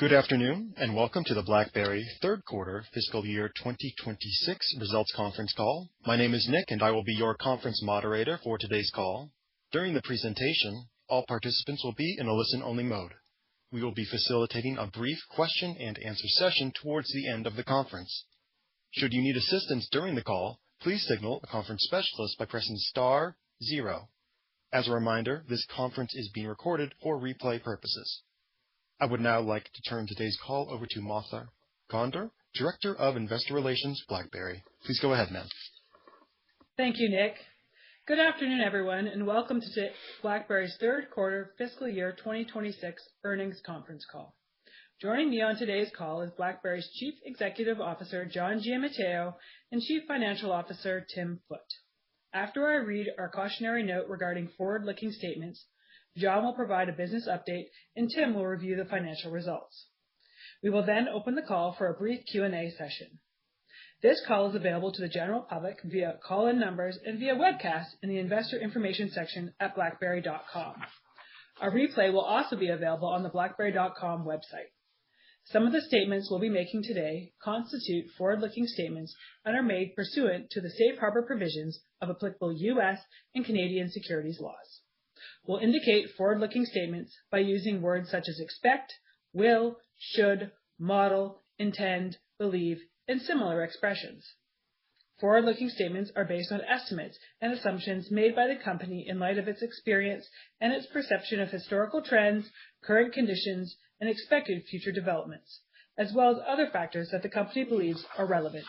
Good afternoon, and welcome to the BlackBerry third quarter fiscal year 2026 results conference call. My name is Nick, and I will be your conference moderator for today's call. During the presentation, all participants will be in a listen-only mode. We will be facilitating a brief question and answer session towards the end of the conference. Should you need assistance during the call, please signal a conference specialist by pressing star 0. As a reminder, this conference is being recorded for replay purposes. I would now like to turn today's call over to Martha Gonder, Director of Investor Relations, BlackBerry. Please go ahead, ma'am. Thank you, Nick. Good afternoon, everyone, and welcome to BlackBerry's third quarter fiscal year 2026 earnings conference call. Joining me on today's call is BlackBerry's Chief Executive Officer, John Giamatteo, and Chief Financial Officer, Tim Foote. After I read our cautionary note regarding forward-looking statements, John will provide a business update, and Tim will review the financial results. We will then open the call for a brief Q&A session. This call is available to the general public via call-in numbers and via webcast in the investor information section at blackberry.com. A replay will also be available on the blackberry.com website. Some of the statements we'll be making today constitute forward-looking statements and are made pursuant to the safe harbor provisions of applicable U.S. and Canadian securities laws. We'll indicate forward-looking statements by using words such as expect, will, should, model, intend, believe, and similar expressions. Forward-looking statements are based on estimates and assumptions made by the company in light of its experience and its perception of historical trends, current conditions, and expected future developments, as well as other factors that the company believes are relevant.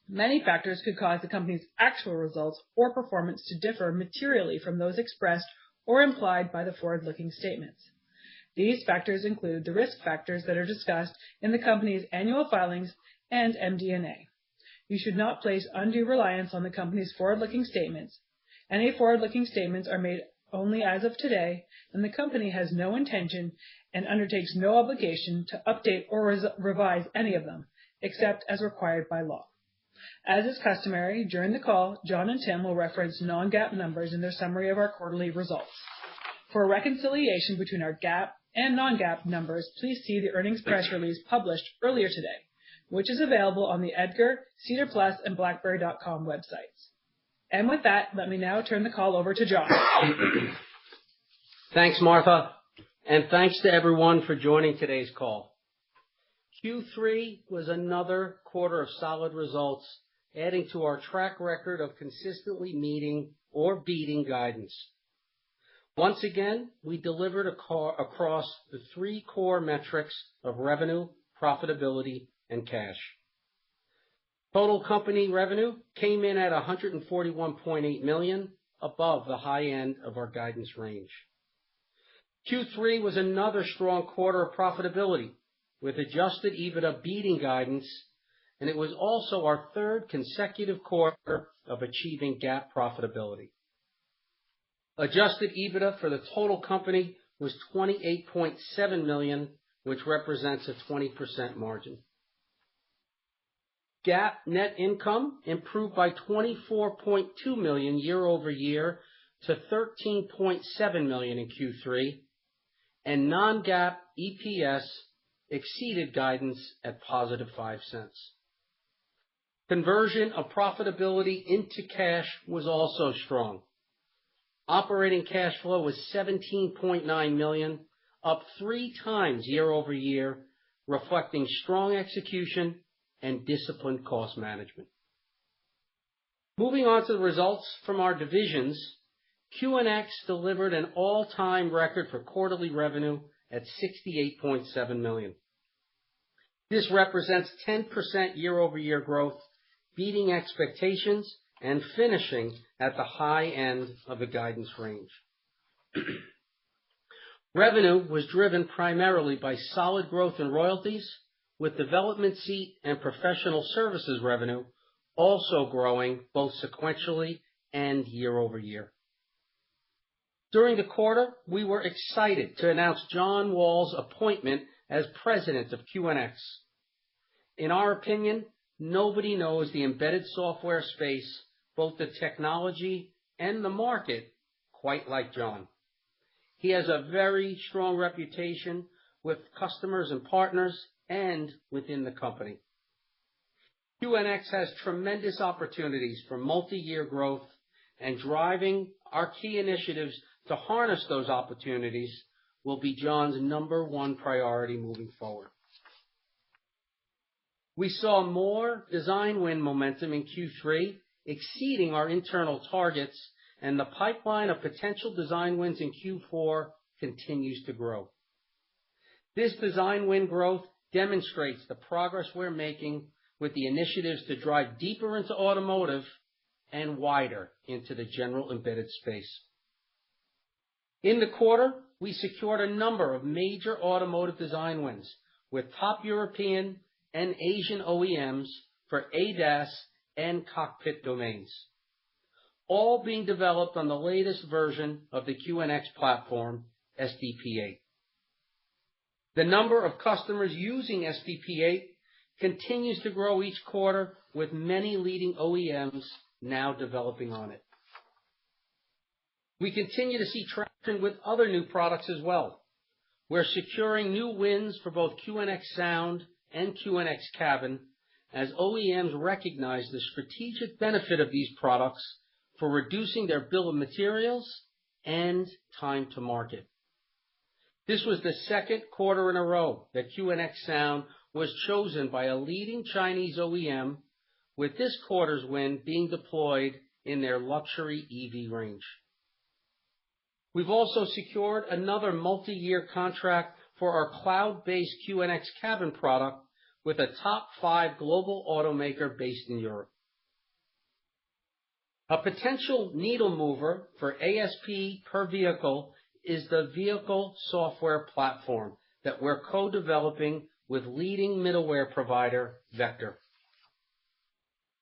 Many factors could cause the company's actual results or performance to differ materially from those expressed or implied by the forward-looking statements. These factors include the risk factors that are discussed in the company's annual filings and MD&A. You should not place undue reliance on the company's forward-looking statements. Any forward-looking statements are made only as of today, and the company has no intention and undertakes no obligation to update or revise any of them, except as required by law. As is customary, during the call, John and Tim will reference non-GAAP numbers in their summary of our quarterly results. For a reconciliation between our GAAP and non-GAAP numbers, please see the earnings press release published earlier today, which is available on the EDGAR, Cedar Plus, and BlackBerry.com websites. And with that, let me now turn the call over to John. Thanks, Martha, and thanks to everyone for joining today's call. Q3 was another quarter of solid results, adding to our track record of consistently meeting or beating guidance. Once again, we delivered across the three core metrics of revenue, profitability, and cash. Total company revenue came in at $141.8 million, above the high end of our guidance range. Q3 was another strong quarter of profitability, with adjusted EBITDA beating guidance, and it was also our third consecutive quarter of achieving GAAP profitability. Adjusted EBITDA for the total company was $28.7 million, which represents a 20% margin. GAAP net income improved by $24.2 million year over year to $13.7 million in Q3, and non-GAAP EPS exceeded guidance at positive 5 cents. Conversion of profitability into cash was also strong. Operating cash flow was $17.9 million, up 3 times year over year, reflecting strong execution and disciplined cost management. Moving on to the results from our divisions, QNX delivered an all-time record for quarterly revenue at $68.7 million. This represents 10% year-over-year growth, beating expectations and finishing at the high end of the guidance range. Revenue was driven primarily by solid growth in royalties, with development seat and professional services revenue also growing both sequentially and year over year. During the quarter, we were excited to announce John Wall's appointment as president of QNX. In our opinion, nobody knows the embedded software space, both the technology and the market, quite like John. He has a very strong reputation with customers and partners and within the company. QNX has tremendous opportunities for multi-year growth, and driving our key initiatives to harness those opportunities will be John's number one priority moving forward. We saw more design win momentum in Q3, exceeding our internal targets, and the pipeline of potential design wins in Q4 continues to grow. This design win growth demonstrates the progress we're making with the initiatives to drive deeper into automotive and wider into the general embedded space. In the quarter, we secured a number of major automotive design wins with top European and Asian OEMs for ADAS and cockpit domains, all being developed on the latest version of the QNX platform, SDP8. The number of customers using SDP8 continues to grow each quarter, with many leading OEMs now developing on it. We continue to see traction with other new products as well. We're securing new wins for both QNX Sound and QNX Cabin as OEMs recognize the strategic benefit of these products for reducing their bill of materials and time to market. This was the second quarter in a row that QNX Sound was chosen by a leading Chinese OEM, with this quarter's win being deployed in their luxury EV range. We've also secured another multi-year contract for our cloud-based QNX Cabin product with a top 5 global automaker based in Europe. A potential needle mover for ASP per vehicle is the vehicle software platform that we're co-developing with leading middleware provider Vector.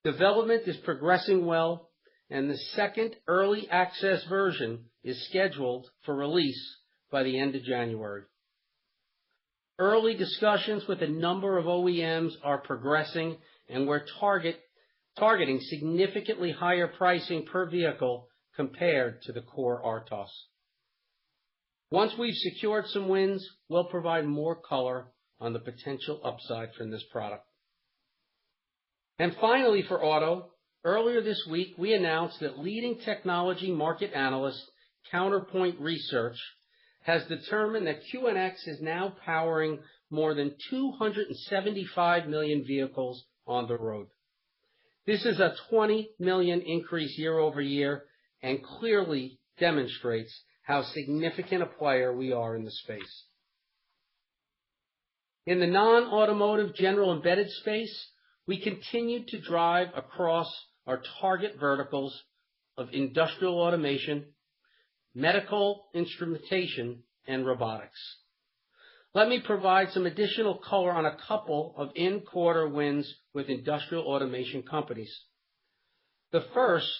Development is progressing well, and the second early access version is scheduled for release by the end of January. Early discussions with a number of OEMs are progressing, and we're targeting significantly higher pricing per vehicle compared to the core RTOS. Once we've secured some wins, we'll provide more color on the potential upside from this product. And finally, for auto, earlier this week we announced that leading technology market analyst Counterpoint Research has determined that QNX is now powering more than 275 million vehicles on the road. This is a 20 million increase year over year and clearly demonstrates how significant a player we are in the space. In the non-automotive general embedded space, we continue to drive across our target verticals of industrial automation, medical instrumentation, and robotics. Let me provide some additional color on a couple of in-quarter wins with industrial automation companies. The first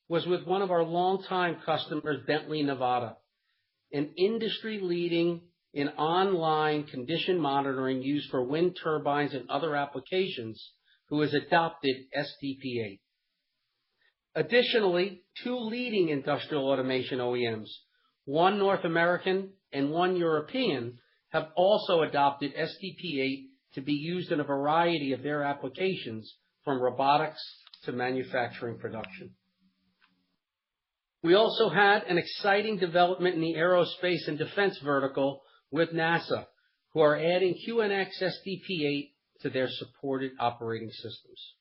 was with one of our longtime customers, Bentley Nevada, an industry leading in online condition monitoring used for wind turbines and other applications, who has adopted SDP8. Additionally, 2 leading industrial automation OEMs, one North American and one European, have also adopted SDP8 to be used in a variety of their applications, from robotics to manufacturing production. We also had an exciting development in the aerospace and defense vertical with NASA, who are adding QNX SDP8 to their supported operating systems.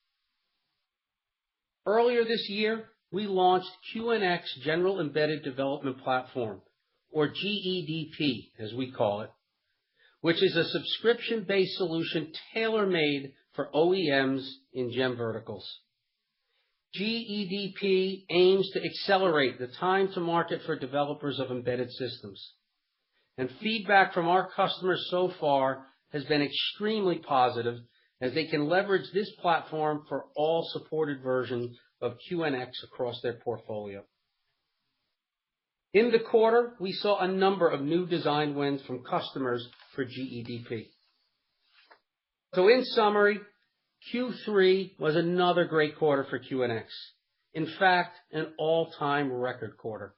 Earlier this year, we launched QNX General Embedded Development Platform, or GEDP as we call it, which is a subscription-based solution tailor-made for OEMs in GEM verticals. GEDP aims to accelerate the time to market for developers of embedded systems. And feedback from our customers so far has been extremely positive, as they can leverage this platform for all supported versions of QNX across their portfolio. In the quarter, we saw a number of new design wins from customers for GEDP. So in summary, Q3 was another great quarter for QNX. In fact, an all-time record quarter.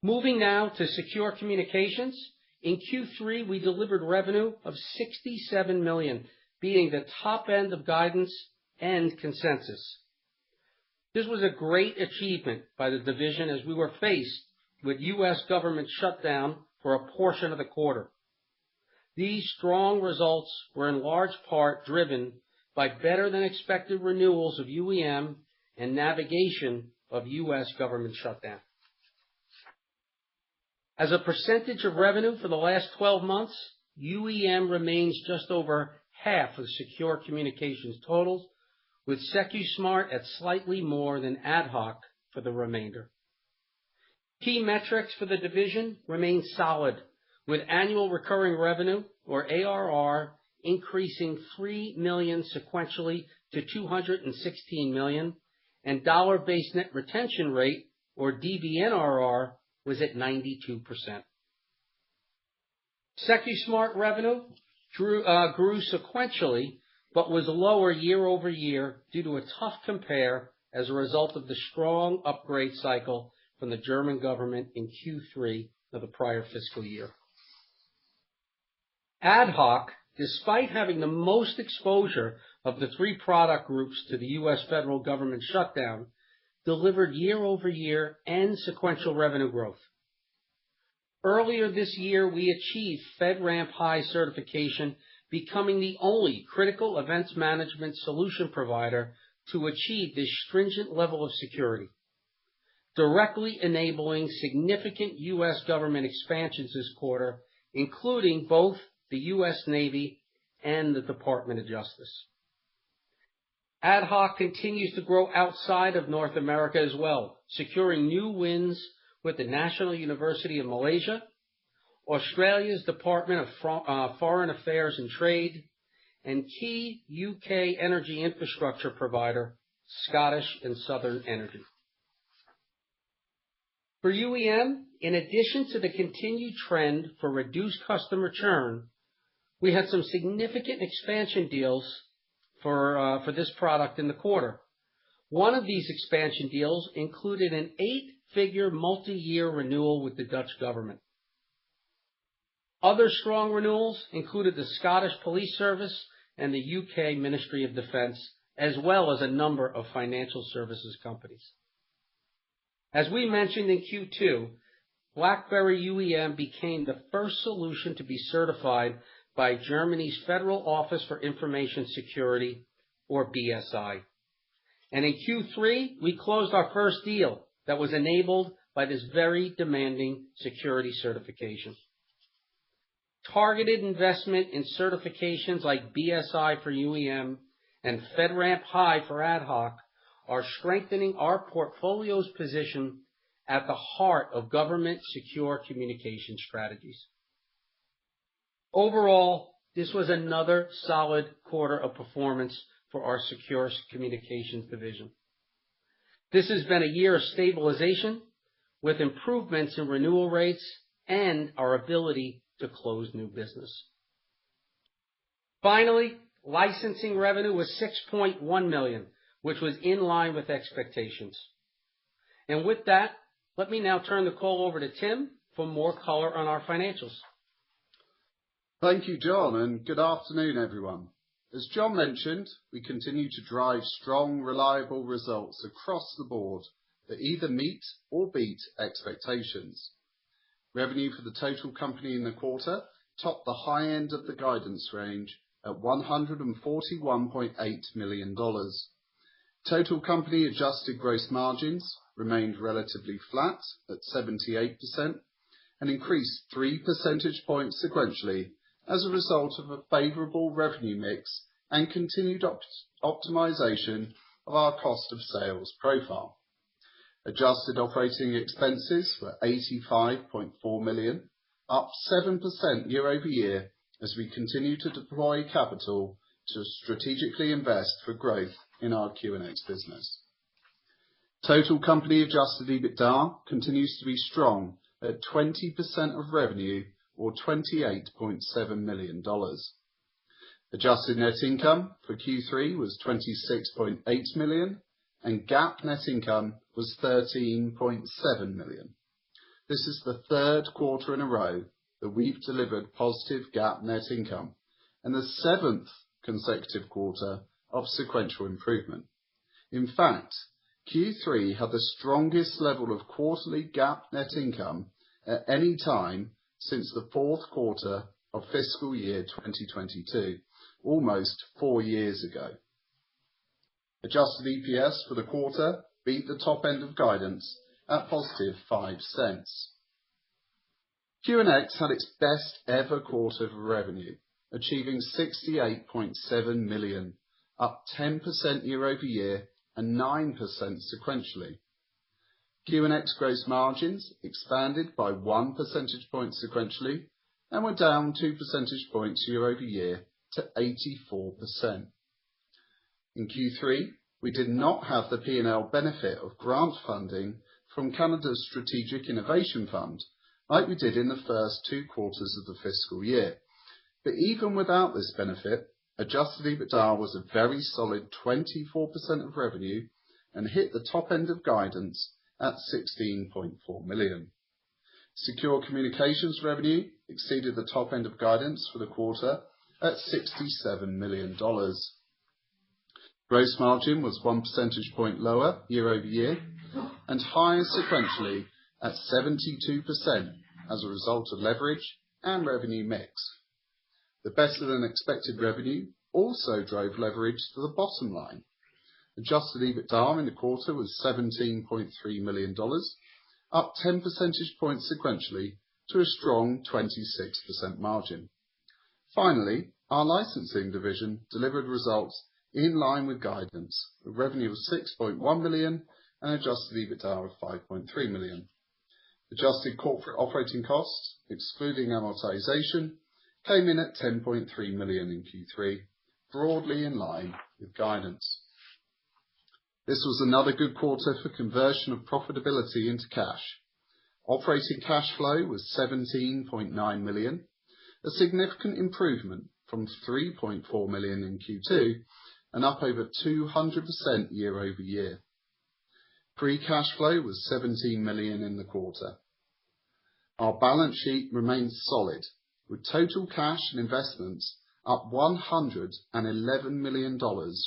Moving now to secure communications. In Q3, we delivered revenue of $67 million, beating the top end of guidance and consensus. This was a great achievement by the division as we were faced with U.S. government shutdown for a portion of the quarter. These strong results were in large part driven by better than expected renewals of UEM and navigation of U.S. government shutdown. As a percentage of revenue for the last 12 months, UEM remains just over half of secure communications totals, with SecuSmart at slightly more than ad hoc for the remainder. Key metrics for the division remain solid, with annual recurring revenue, or ARR, increasing $3 million sequentially to $216 million, and dollar-based net retention rate, or DBNRR, was at 92%. SecuSmart revenue grew sequentially, but was lower year over year due to a tough compare as a result of the strong upgrade cycle from the German government in Q3 of the prior fiscal year. Ad hoc, despite having the most exposure of the three product groups to the U.S. federal government shutdown, delivered year-over-year and sequential revenue growth. Earlier this year, we achieved FedRAMP High certification, becoming the only critical events management solution provider to achieve this stringent level of security, directly enabling significant U.S. government expansions this quarter, including both the U.S. Navy and the Department of Justice. Ad hoc continues to grow outside of North America as well, securing new wins with the National University of Malaysia, Australia's Department of Foreign Affairs and Trade, and key UK energy infrastructure provider, Scottish and Southern Energy. For UEM, in addition to the continued trend for reduced customer churn, we had some significant expansion deals for this product in the quarter. One of these expansion deals included an 8-figure multi-year renewal with the Dutch government. Other strong renewals included the Scottish Police Service and the UK Ministry of Defence, as well as a number of financial services companies. As we mentioned in Q2, BlackBerry UEM became the first solution to be certified by Germany's Federal Office for Information Security, or BSI. And in Q3, we closed our first deal that was enabled by this very demanding security certification. Targeted investment in certifications like BSI for UEM and FedRAMP High for ad hoc are strengthening our portfolio's position at the heart of government secure communication strategies. Overall, this was another solid quarter of performance for our Secure Communications division. This has been a year of stabilization with improvements in renewal rates and our ability to close new business. Finally, licensing revenue was $6.1 million, which was in line with expectations. And with that, let me now turn the call over to Tim for more color on our financials. Thank you, John, and good afternoon, everyone. As John mentioned, we continue to drive strong, reliable results across the board that either meet or beat expectations. Revenue for the total company in the quarter topped the high end of the guidance range at $141.8 million. Total company adjusted gross margins remained relatively flat at 78% and increased 3 percentage points sequentially as a result of a favorable revenue mix and continued optimization of our cost of sales profile. Adjusted operating expenses were $85.4 million, up 7% year over year as we continue to deploy capital to strategically invest for growth in our QNX business. Total company adjusted EBITDA continues to be strong at 20% of revenue, or $28.7 million. Adjusted net income for Q3 was $26.8 million, and GAAP net income was $13.7 million. This is the third quarter in a row that we've delivered positive GAAP net income and the 7th consecutive quarter of sequential improvement. In fact, Q3 had the strongest level of quarterly GAAP net income at any time since the fourth quarter of fiscal year 2022, almost 4 years ago. Adjusted EPS for the quarter beat the top end of guidance at positive 5 cents. QNX had its best ever quarter of revenue, achieving $68.7 million, up 10% year over year and 9% sequentially. QNX gross margins expanded by 1 percentage point sequentially and were down 2 percentage points year over year to 84%. In Q3, we did not have the P&L benefit of grant funding from Canada's Strategic Innovation Fund, like we did in the first 2 quarters of the fiscal year. But even without this benefit, adjusted EBITDA was a very solid 24% of revenue and hit the top end of guidance at $16.4 million. Secure communications revenue exceeded the top end of guidance for the quarter at $67 million. Gross margin was 1 percentage point lower year over year and higher sequentially at 72% as a result of leverage and revenue mix. The better than expected revenue also drove leverage to the bottom line. Adjusted EBITDA in the quarter was $17.3 million, up 10 percentage points sequentially to a strong 26% margin. Finally, our licensing division delivered results in line with guidance, with revenue of $6.1 million and adjusted EBITDA of $5.3 million. Adjusted corporate operating costs, excluding amortization, came in at $10.3 million in Q3, broadly in line with guidance. This was another good quarter for conversion of profitability into cash. Operating cash flow was $17.9 million, a significant improvement from $3.4 million in Q2 and up over 200% year over year. Free cash flow was $17 million in the quarter. Our balance sheet remains solid, with total cash and investments up $111 million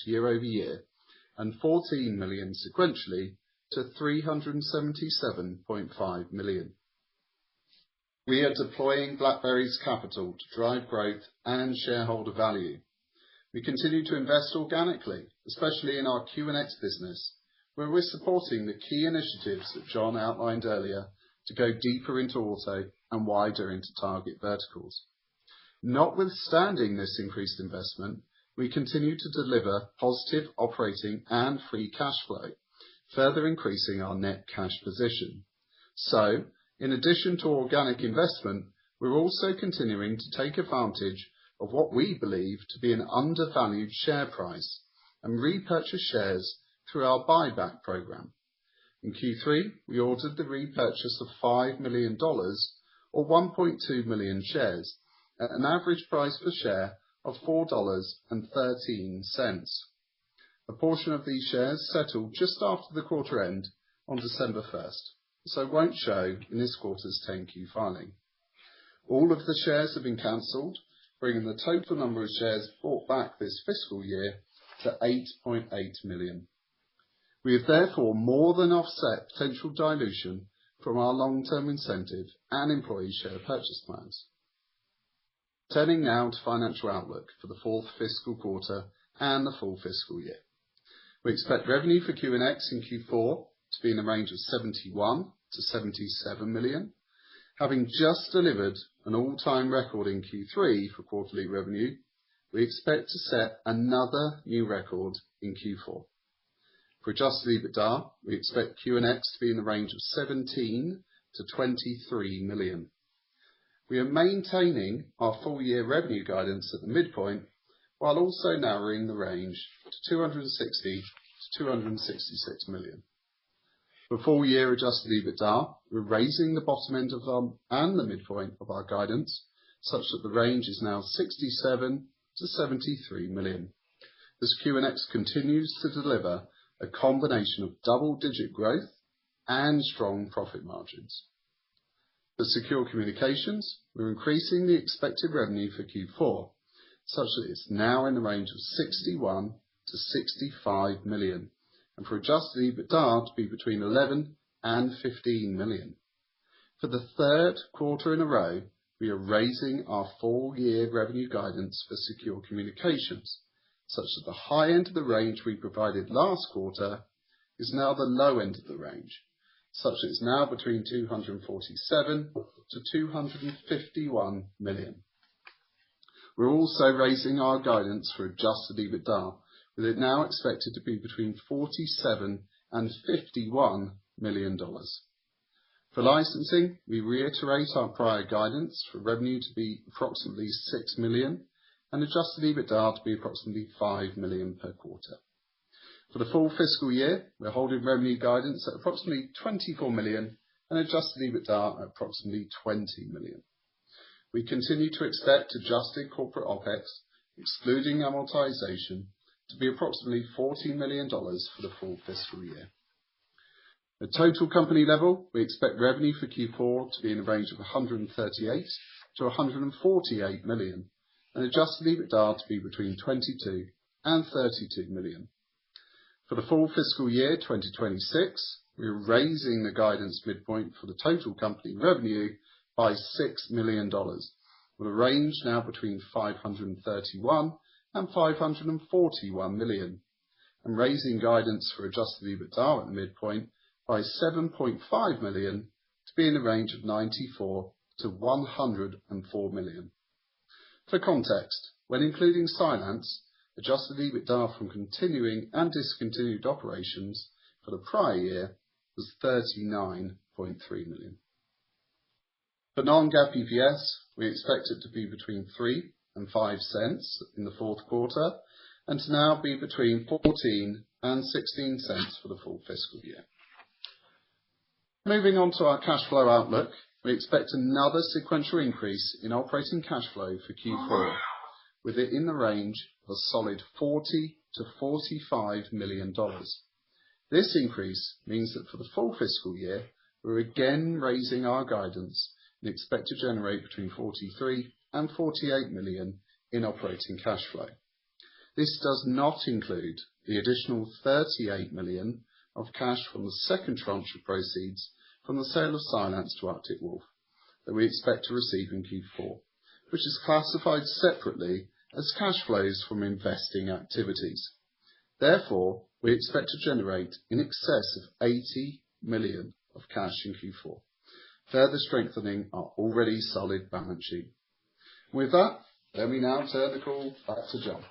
year over year and $14 million sequentially to $377.5 million. We are deploying BlackBerry's capital to drive growth and shareholder value. We continue to invest organically, especially in our QNX business, where we're supporting the key initiatives that John outlined earlier to go deeper into auto and wider into target verticals. Notwithstanding this increased investment, we continue to deliver positive operating and free cash flow, further increasing our net cash position. So, in addition to organic investment, we're also continuing to take advantage of what we believe to be an undervalued share price and repurchase shares through our buyback program. In Q3, we ordered the repurchase of $5 million or 1.2 million shares at an average price per share of $4.13. A portion of these shares settled just after the quarter end on December 1st, so won't show in this quarter's 10Q filing. All of the shares have been cancelled, bringing the total number of shares bought back this fiscal year to 8.8 million. We have therefore more than offset potential dilution from our long-term incentive and employee share purchase plans. Turning now to financial outlook for the fourth fiscal quarter and the full fiscal year. We expect revenue for QNX in Q4 to be in the range of $71 to $77 million. Having just delivered an all-time record in Q3 for quarterly revenue, we expect to set another new record in Q4. For adjusted EBITDA, we expect QNX to be in the range of $17 to $23 million. We are maintaining our full-year revenue guidance at the midpoint, while also narrowing the range to $260 to $266 million. For full-year adjusted EBITDA, we're raising the bottom end and the midpoint of our guidance, such that the range is now $67 to $73 million. As QNX continues to deliver a combination of double-digit growth and strong profit margins. For secure communications, we're increasing the expected revenue for Q4, such that it's now in the range of 61 to 65 million, and for adjusted EBITDA to be between 11 and 15 million. For the third quarter in a row, we are raising our full-year revenue guidance for secure communications, such that the high end of the range we provided last quarter is now the low end of the range, such that it's now between 247 to 251 million. We're also raising our guidance for adjusted EBITDA, with it now expected to be between 47 and 51 million dollars. For licensing, we reiterate our prior guidance for revenue to be approximately 6 million and adjusted EBITDA to be approximately 5 million per quarter. For the full fiscal year, we're holding revenue guidance at approximately 24 million and adjusted EBITDA at approximately 20 million. We continue to expect adjusted corporate OPEX, excluding amortization, to be approximately $40 million for the full fiscal year. At total company level, we expect revenue for Q4 to be in the range of 138 to 148 million, and adjusted EBITDA to be between 22 and 32 million. For the full fiscal year 2026, we are raising the guidance midpoint for the total company revenue by $6 million, with a range now between 531 and 541 million, and raising guidance for adjusted EBITDA at the midpoint by 7.5 million to be in the range of 94 to 104 million. For context, when including Cylance, adjusted EBITDA from continuing and discontinued operations for the prior year was 39.3 million. For non-GAAP EPS, we expect it to be between 3 and 5 cents in the fourth quarter, and to now be between 14 and 16 cents for the full fiscal year. Moving on to our cash flow outlook, we expect another sequential increase in operating cash flow for Q4, with it in the range of a solid $40 to $45 million. This increase means that for the full fiscal year, we're again raising our guidance and expect to generate between 43 and 48 million in operating cash flow. This does not include the additional 38 million of cash from the second tranche of proceeds from the sale of Cylance to Arctic Wolf that we expect to receive in Q4, which is classified separately as cash flows from investing activities. Therefore, we expect to generate in excess of 80 million of cash in Q4, further strengthening our already solid balance sheet. With that, let me now turn the call back to John.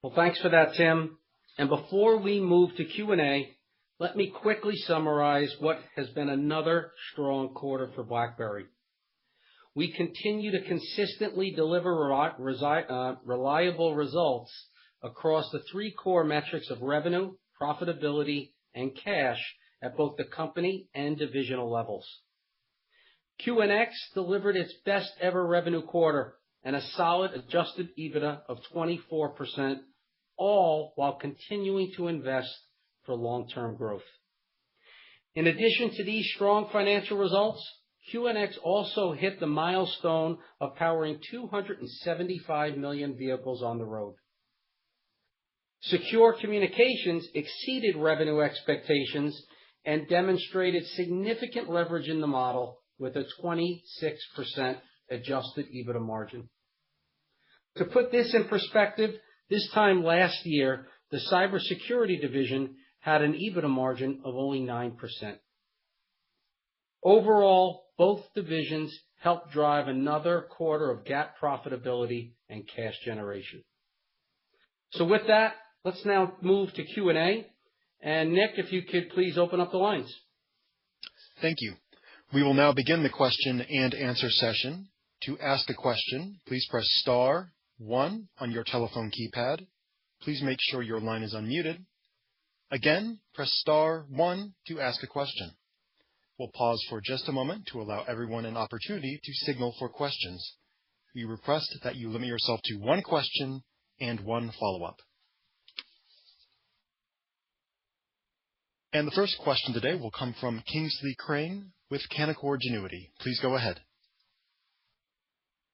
Well, thanks for that, Tim. And before we move to Q&A, let me quickly summarize what has been another strong quarter for BlackBerry. We continue to consistently deliver reliable results across the three core metrics of revenue, profitability, and cash at both the company and divisional levels. QNX delivered its best ever revenue quarter and a solid adjusted EBITDA of 24%, all while continuing to invest for long-term growth. In addition to these strong financial results, QNX also hit the milestone of powering 275 million vehicles on the road. Secure Communications exceeded revenue expectations and demonstrated significant leverage in the model with a 26% adjusted EBITDA margin. To put this in perspective, this time last year, the cybersecurity division had an EBITDA margin of only 9%. Overall, both divisions helped drive another quarter of GAAP profitability and cash generation. So with that, let's now move to Q&A. And Nick, if you could please open up the lines. Thank you. We will now begin the question and answer session. To ask a question, please press star 1 on your telephone keypad. Please make sure your line is unmuted. Again, press star 1 to ask a question. We'll pause for just a moment to allow everyone an opportunity to signal for questions. We request that you limit yourself to one question and one follow-up. And the first question today will come from Kingsley Crane with Canaccord Genuity. Please go ahead.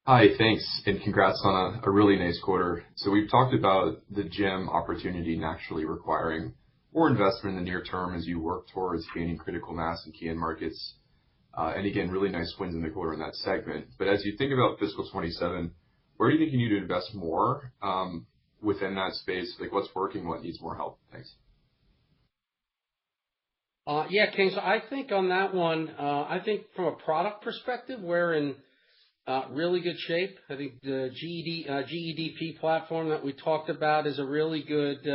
Hi, thanks, and congrats on a really nice quarter. So we've talked about the GEM opportunity naturally requiring more investment in the near term as you work towards gaining critical mass in key end markets. And again, really nice wins in the quarter in that segment. But as you think about fiscal 27, where do you think you need to invest more within that space? Like what's working, what needs more help? Thanks. Yeah, King. So I think on that one, I think from a product perspective, we're in really good shape. I think the GEDP platform that we talked about is a really good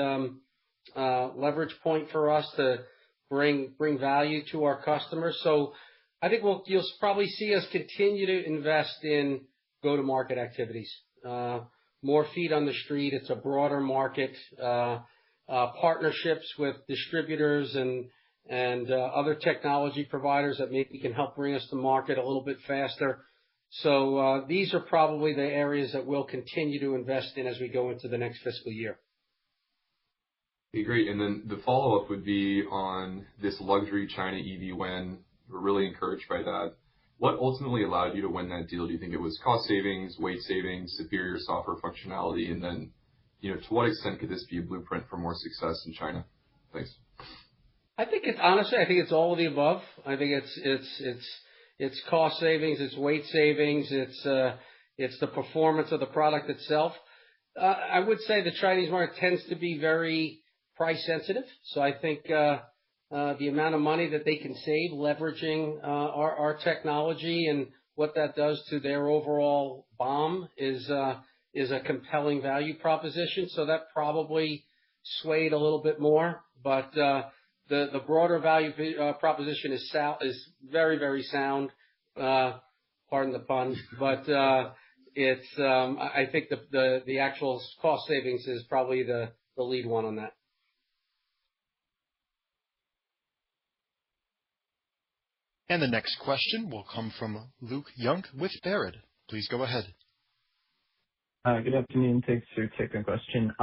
leverage point for us to bring value to our customers. So I think you'll probably see us continue to invest in go-to-market activities, more feet on the street. It's a broader market, partnerships with distributors and other technology providers that maybe can help bring us to market a little bit faster. So these are probably the areas that we'll continue to invest in as we go into the next fiscal year. Okay, great. And then the follow-up would be on this luxury China EV win. We're really encouraged by that. What ultimately allowed you to win that deal? Do you think it was cost savings, weight savings, superior software functionality? And then, to what extent could this be a blueprint for more success in China? Thanks. I think it's all of the above. I think it's cost savings, it's weight savings, it's the performance of the product itself. I would say the Chinese market tends to be very price sensitive. So I think the amount of money that they can save leveraging our technology and what that does to their overall BOM is a compelling value proposition. So that probably swayed a little bit more, but the broader value proposition is very, very sound. Pardon the pun, but it's I think the actual cost savings is probably the lead one on that. And the next question will come from Luke Junk with Baird. Please go ahead. Good afternoon. Thanks for taking the question.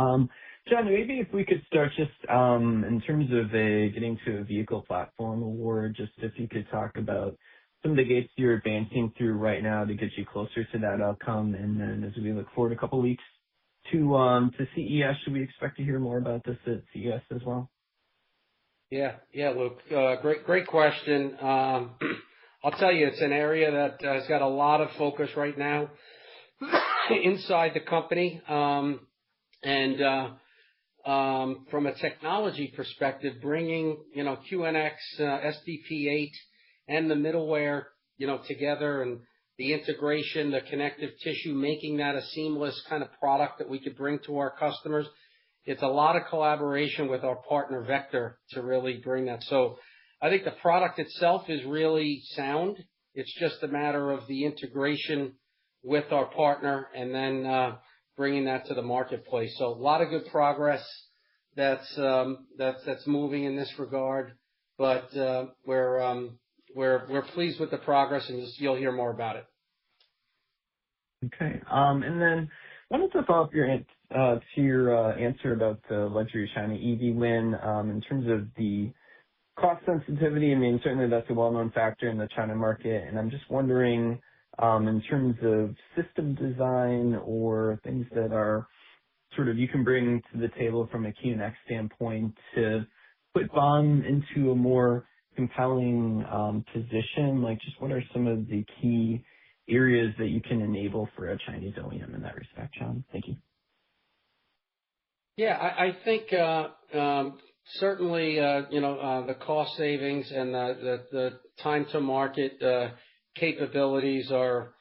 John, maybe if we could start just in terms of getting to a vehicle platform award, just if you could talk about some of the gates you're advancing through right now to get you closer to that outcome. And then as we look forward a couple of weeks to CES, should we expect to hear more about this at CES as well? Yeah, Luke. Great question. I'll tell you, it's an area that has got a lot of focus right now inside the company. And from a technology perspective, bringing QNX, SDP8, and the middleware together, and the integration, the connective tissue, making that a seamless kind of product that we could bring to our customers. It's a lot of collaboration with our partner Vector to really bring that. So I think the product itself is really sound. It's just a matter of the integration with our partner and then bringing that to the marketplace. So a lot of good progress that's moving in this regard, but we're pleased with the progress, and you'll hear more about it. Okay. And then wanted to follow up to your answer about the luxury China EV win in terms of the cost sensitivity. I mean, certainly that's a well-known factor in the China market, and I'm just wondering in terms of system design or things that are sort of you can bring to the table from a QNX standpoint to put BOM into a more compelling position. Like, just what are some of the key areas that you can enable for a Chinese OEM in that respect, John? Thank you. Yeah, I think certainly the cost savings and the time to market capabilities are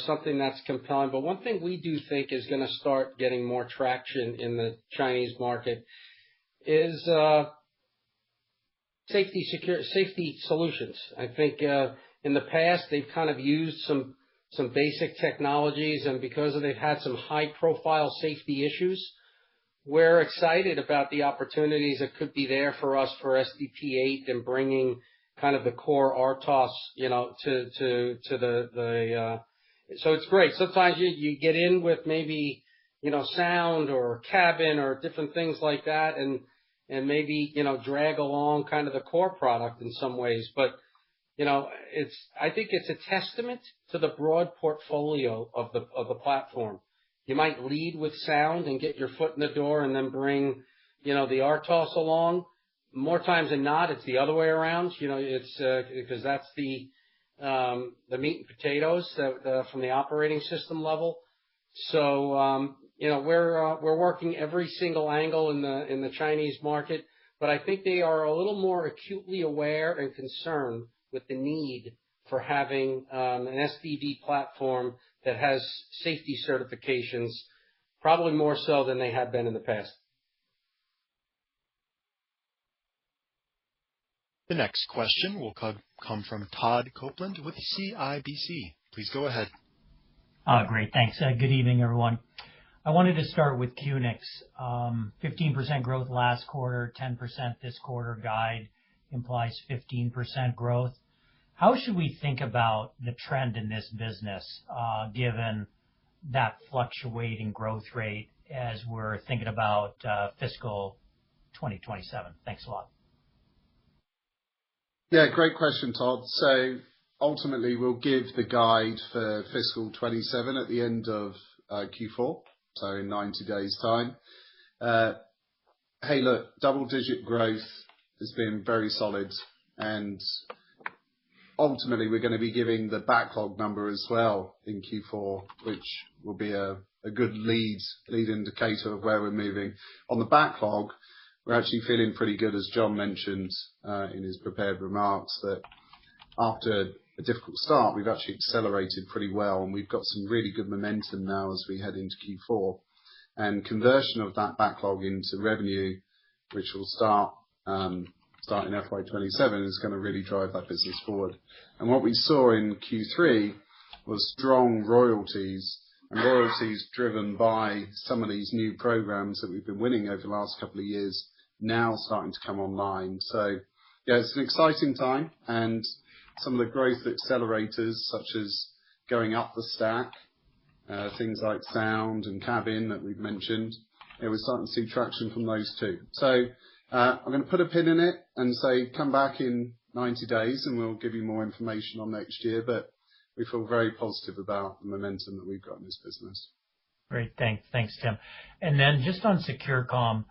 something that's compelling. But one thing we do think is going to start getting more traction in the Chinese market is safety solutions. I think in the past they've kind of used some basic technologies, and because they've had some high-profile safety issues, we're excited about the opportunities that could be there for us for SDP8 and bringing kind of the core RTOS, to the. So it's great. Sometimes you get in with maybe sound or cabin or different things like that, and maybe drag along kind of the core product in some ways. But I think it's a testament to the broad portfolio of the platform. You might lead with sound and get your foot in the door and then bring, the RTOS along. More times than not, it's the other way around. It's because that's the meat and potatoes from the operating system level. So, we're working every single angle in the Chinese market, but I think they are a little more acutely aware and concerned with the need for having an SDV platform that has safety certifications, probably more so than they have been in the past. The next question will come from Todd Copeland with CIBC. Please go ahead. Great, thanks. Good evening, everyone. I wanted to start with QNX. 15% growth last quarter, 10% this quarter. Guide implies 15% growth. How should we think about the trend in this business, given that fluctuating growth rate as we're thinking about fiscal 2027? Thanks a lot. Yeah, great question, Todd. So ultimately, we'll give the guide for fiscal 27 at the end of Q4, so in 90 days' time. Hey, look, double-digit growth has been very solid, and ultimately, we're going to be giving the backlog number as well in Q4, which will be a good lead indicator of where we're moving. On the backlog, we're actually feeling pretty good, as John mentioned in his prepared remarks, that after a difficult start, we've actually accelerated pretty well, and we've got some really good momentum now as we head into Q4. And conversion of that backlog into revenue, which will start in FY27, is going to really drive that business forward. And what we saw in Q3 was strong royalties, and royalties driven by some of these new programs that we've been winning over the last couple of years, now starting to come online. So, yeah, it's an exciting time, and some of the growth accelerators, such as going up the stack, things like sound and cabin that we've mentioned, we're starting to see traction from those too. So I'm going to put a pin in it and say, come back in 90 days and we'll give you more information on next year, but we feel very positive about the momentum that we've got in this business. Great, thanks, Tim. And then just on Secure Comm,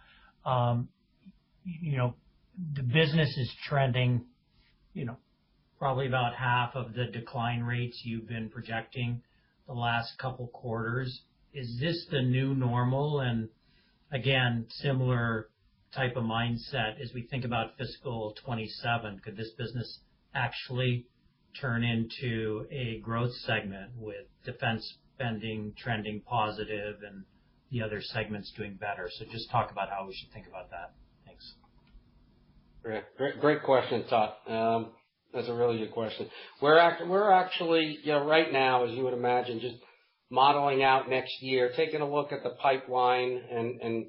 the business is trending, probably about half of the decline rates you've been projecting the last couple quarters. Is this the new normal? And again, similar type of mindset as we think about fiscal 27, could this business actually turn into a growth segment with defense spending trending positive and the other segments doing better? So just talk about how we should think about that. Thanks. Great question, Todd. That's a really good question. We're actually, right now, as you would imagine, just modeling out next year, taking a look at the pipeline, and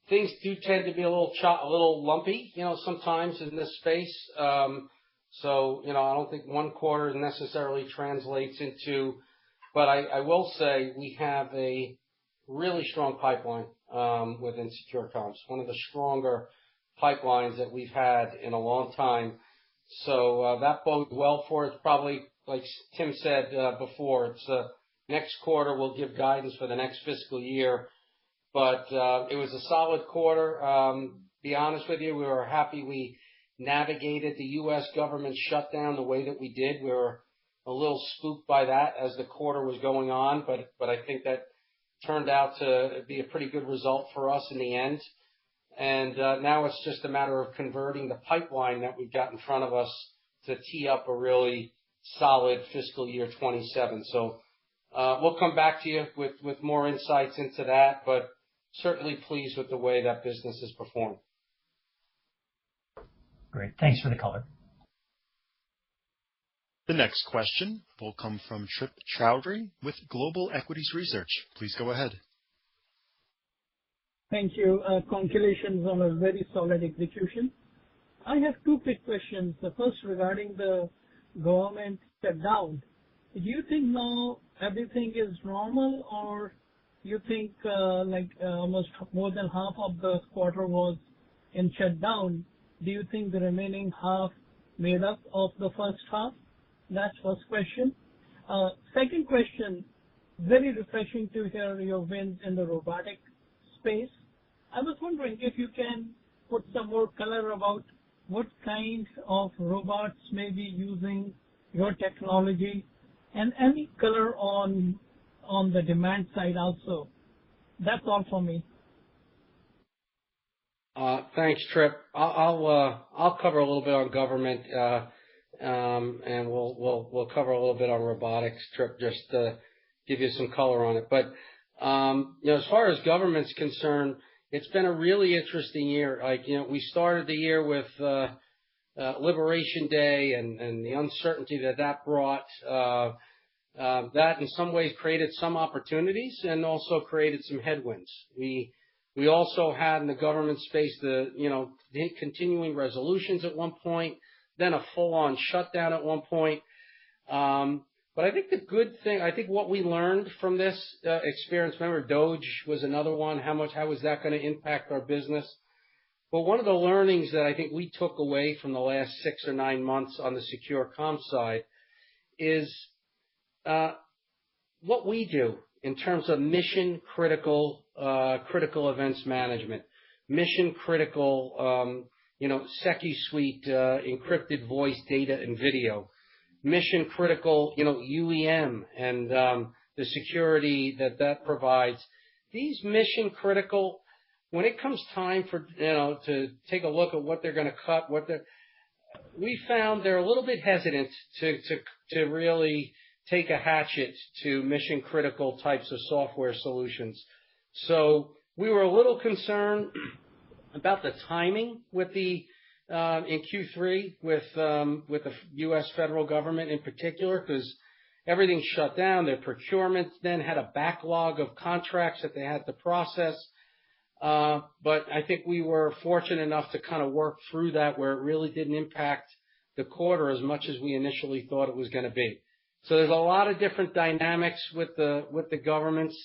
things do tend to be a little lumpy, sometimes in this space. So, I don't think one quarter necessarily translates into, but I will say we have a really strong pipeline within Secure Comms, one of the stronger pipelines that we've had in a long time. So that bodes well for us. Probably, like Tim said before, it's next quarter we'll give guidance for the next fiscal year. But it was a solid quarter. Be honest with you, we were happy we navigated the U.S. government shutdown the way that we did. We were a little spooked by that as the quarter was going on, but I think that turned out to be a pretty good result for us in the end. And now it's just a matter of converting the pipeline that we've got in front of us to tee up a really solid fiscal year 27. So we'll come back to you with more insights into that, but certainly pleased with the way that business has performed. Great. Thanks for the color. The next question will come from Trip Chowdhury with Global Equities Research. Please go ahead. Thank you. Congratulations on a very solid execution. I have two quick questions. The first regarding the government shutdown. Do you think now everything is normal, or you think almost more than half of the quarter was in shutdown? Do you think the remaining half made up of the first half? That's first question. Second question, very refreshing to hear your wins in the robotic space. I was wondering if you can put some more color about what kind of robots may be using your technology and any color on the demand side also. That's all for me. Thanks, Trip. I'll cover a little bit on government, and we'll cover a little bit on robotics, Trip, just to give you some color on it. But as far as government's concerned, it's been a really interesting year. We started the year with Liberation Day and the uncertainty that brought. That in some ways created some opportunities and also created some headwinds. We also had in the government space the continuing resolutions at one point, then a full-on shutdown at one point. But I think the good thing, I think what we learned from this experience, remember Doge was another one. How was that going to impact our business? Well, one of the learnings that I think we took away from the last 6 or 9 months on the secure comm side is what we do in terms of mission critical events management, mission critical SECI suite, encrypted voice, data, and video, mission critical UEM and the security that provides. These mission critical, when it comes time for to take a look at what they're going to cut, we found they're a little bit hesitant to really take a hatchet to mission critical types of software solutions. So we were a little concerned about the timing with in Q3 with the U.S. federal government in particular, because everything shut down. Their procurement then had a backlog of contracts that they had to process. But I think we were fortunate enough to kind of work through that where it really didn't impact the quarter as much as we initially thought it was going to be. So there's a lot of different dynamics with the governments.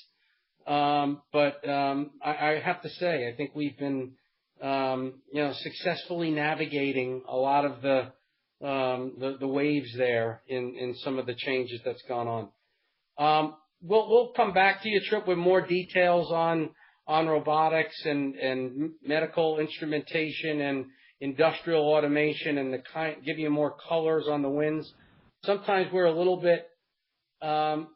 But I have to say, I think we've been successfully navigating a lot of the waves there in some of the changes that's gone on. We'll come back to you, Trip, with more details on robotics and medical instrumentation and industrial automation and give you more colors on the wins. Sometimes we're a little bit, some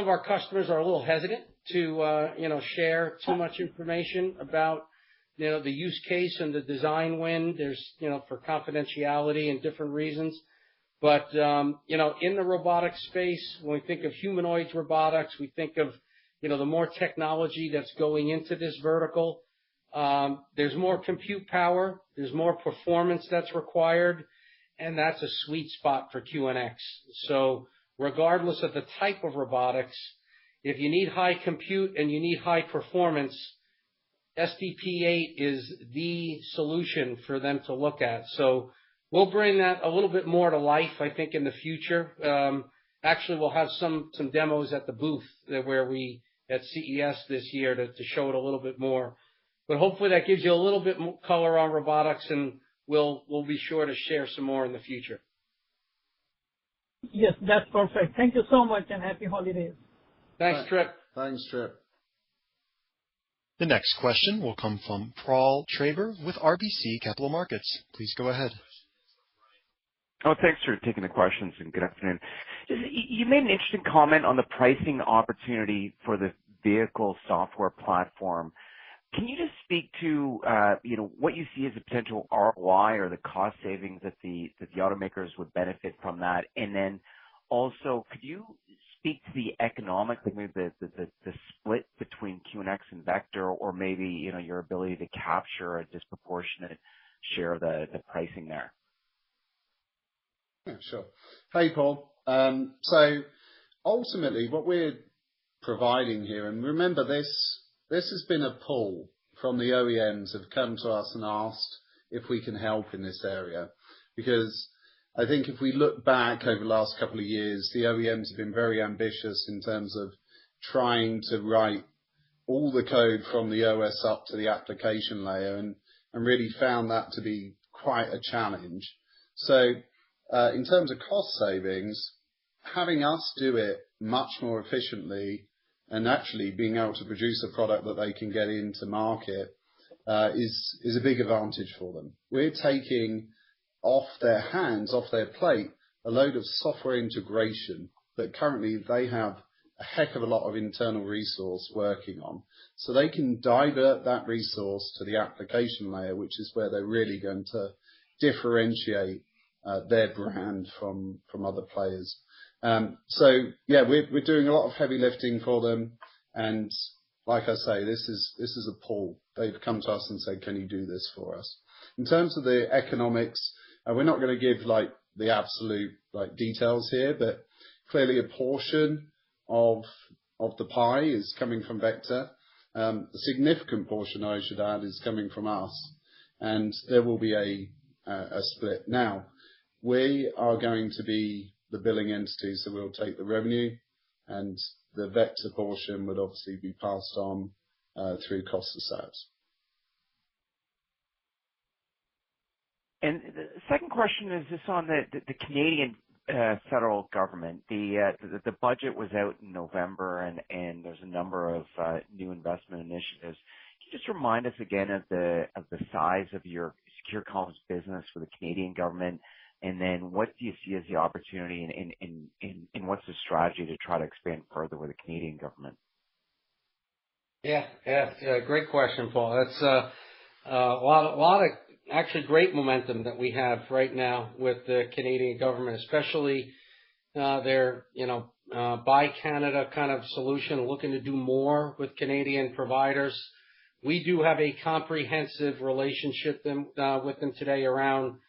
of our customers are a little hesitant to, share too much information about, the use case and the design win. There's, for confidentiality and different reasons. But, in the robotics space, when we think of humanoid robotics, we think of, the more technology that's going into this vertical. There's more compute power. There's more performance that's required. And that's a sweet spot for QNX. So regardless of the type of robotics, if you need high compute and you need high performance, SDP8 is the solution for them to look at. So we'll bring that a little bit more to life, I think, in the future. Actually, we'll have some demos at the booth where we at CES this year to show it a little bit more. But hopefully that gives you a little bit more color on robotics, and we'll be sure to share some more in the future. Yes, that's perfect. Thank you so much, and happy holidays. Thanks, Trip. Thanks, Trip. The next question will come from Paul Treiber with RBC Capital Markets. Please go ahead. Oh, thanks for taking the questions, and good afternoon. You made an interesting comment on the pricing opportunity for the vehicle software platform. Can you just speak to what you see as a potential ROI or the cost savings that the automakers would benefit from that? And then also, could you speak to the economics, like maybe the split between QNX and Vector, or maybe your ability to capture a disproportionate share of the pricing there? Yeah, sure. Hey, Paul. So ultimately, what we're providing here, and remember this has been a pull from the OEMs have come to us and asked if we can help in this area. Because I think if we look back over the last couple of years, the OEMs have been very ambitious in terms of trying to write all the code from the OS up to the application layer and really found that to be quite a challenge. So in terms of cost savings, having us do it much more efficiently and actually being able to produce a product that they can get into market is a big advantage for them. We're taking off their hands, off their plate, a load of software integration that currently they have a heck of a lot of internal resource working on. So they can divert that resource to the application layer, which is where they're really going to differentiate their brand from other players. So yeah, we're doing a lot of heavy lifting for them, and like I say, this is a pull. They've come to us and said, "Can you do this for us?" In terms of the economics, we're not going to give like the absolute like details here, but clearly a portion of the pie is coming from Vector. A significant portion, I should add, is coming from us, and there will be a split. Now, we are going to be the billing entity, so we'll take the revenue, and the Vector portion would obviously be passed on through cost of sales. And the second question is just on the Canadian federal government. The budget was out in November, and there's a number of new investment initiatives. Can you just remind us again of the size of your secure comms business for the Canadian government, and then what do you see as the opportunity, and what's the strategy to try to expand further with the Canadian government? Yeah, great question, Paul. That's a lot of actually great momentum that we have right now with the Canadian government, especially their Buy Canada kind of solution, looking to do more with Canadian providers. We do have a comprehensive relationship with them today around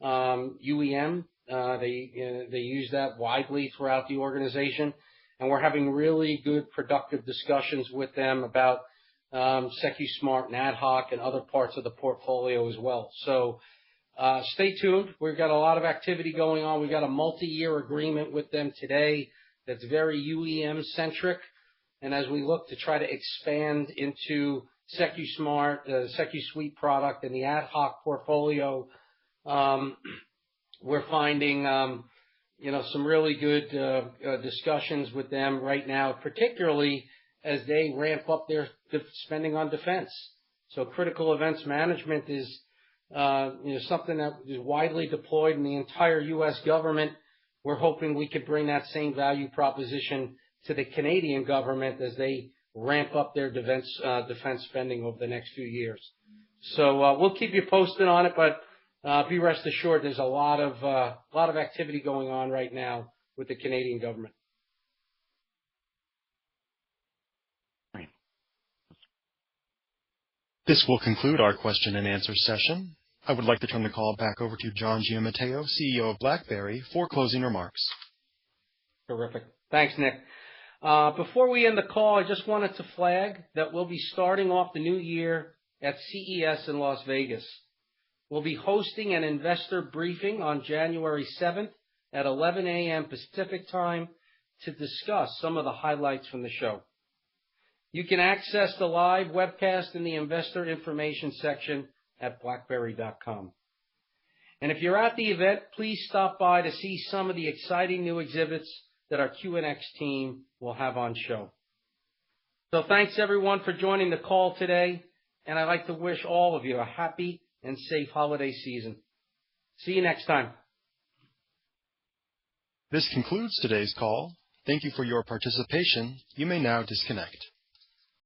UEM. They use that widely throughout the organization, and we're having really good, productive discussions with them about SecuSmart and AtHoc and other parts of the portfolio as well. So stay tuned. We've got a lot of activity going on. We've got a multi-year agreement with them today that's very UEM centric, and as we look to try to expand into SecuSmart, the SecuSuite product, and the AtHoc portfolio, we're finding some really good discussions with them right now, particularly as they ramp up their spending on defense. So critical events management is something that is widely deployed in the entire U.S. government. We're hoping we could bring that same value proposition to the Canadian government as they ramp up their defense spending over the next few years. So we'll keep you posted on it, but be rest assured there's a lot of activity going on right now with the Canadian government. This will conclude our question and answer session. I would like to turn the call back over to John Giamatteo, CEO of BlackBerry, for closing remarks. Terrific. Thanks, Nick. Before we end the call, I just wanted to flag that we'll be starting off the new year at CES in Las Vegas. We'll be hosting an investor briefing on January 7th at 11 a.m. Pacific time to discuss some of the highlights from the show. You can access the live webcast in the investor information section at BlackBerry.com. And if you're at the event, please stop by to see some of the exciting new exhibits that our QNX team will have on show. So thanks everyone for joining the call today, and I'd like to wish all of you a happy and safe holiday season. See you next time. This concludes today's call. Thank you for your participation. You may now disconnect.